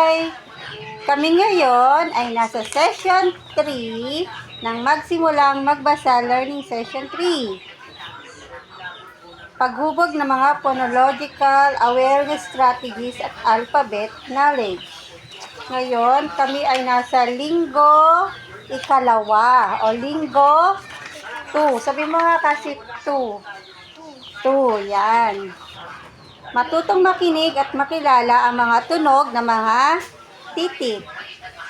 Hi! Kami ngayon ay nasa session 3 ng magsimulang magbasa learning session 3. Paghubog ng mga phonological awareness strategies at alphabet knowledge. Ngayon, kami ay nasa linggo ikalawa o linggo 2. Sabi mo nga kasi 2. 2, yan. Matutong makinig at makilala ang mga tunog ng mga titik.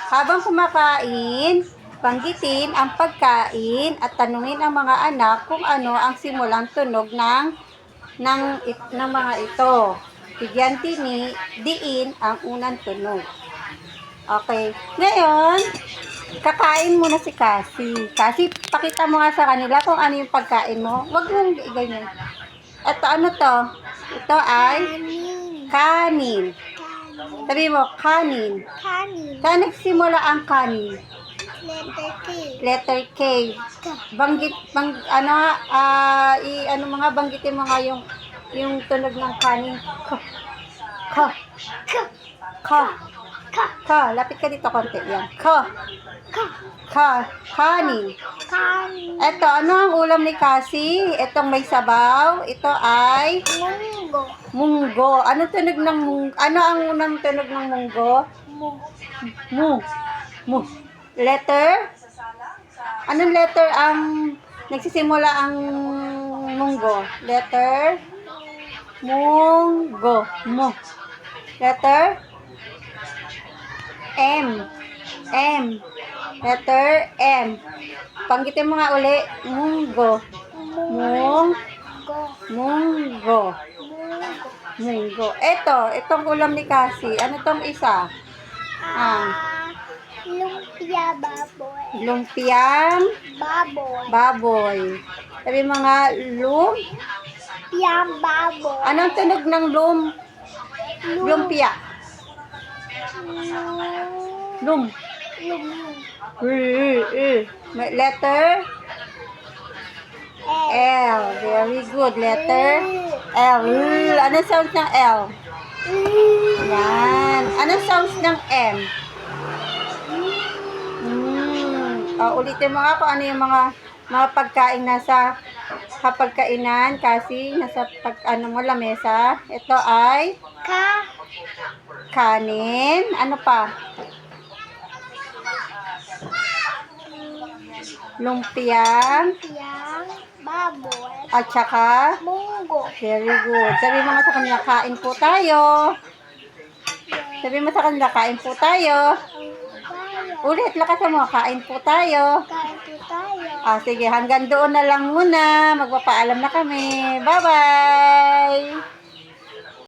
Habang kumakain, banggitin ang pagkain at tanungin ang mga anak kung ano ang simulang tunog ng mga ito. Bigyan diin ang unang tunog. Okay. Ngayon, kakain muna si Cassie. Cassie, pakita mo nga sa kanila kung ano yung pagkain mo. Huwag mong ganyan. Ito, ano to? Ito ay kanin. Sabi mo, kanin. Saan nagsimula ang kanin? Letter K. Banggitin mo nga yung tunog ng kanin. Ka. Lapit ka dito konti. Yan. Kanin. Ito, ano ang ulam ni Cassie? Itong may sabaw. Ito ay munggo. Ano ang unang tunog ng munggo? Mu. Letter? Anong letter ang nagsisimula ang munggo? Letter? Munggo. Mu. Letter? M. Letter M. Panggitin mo nga uli. Munggo. Munggo. Itong ulam ni Cassie. Ano tong isa? Lumpia baboy. Lumpiang baboy. Sabi mo nga, Lumpiang baboy. anong tunog ng lumpia? Lum. May letter L. Very good. Letter L. Anong sounds ng L? Yan. Anong sounds ng M? Ulitin mo nga kung ano yung mga pagkain nasa kapagkainan kasi nasa lamesa. Ito ay kanin. Ano pa? Lumpiang baboy. at saka Munggo. very good. Sabi mo nga sa kanila, kain po tayo. Sabi mo sa kanila, kain po tayo. Ulit, lakasan mo, kain po tayo. Sige, hanggang doon na lang muna. Magpapaalam na kami. Bye-bye!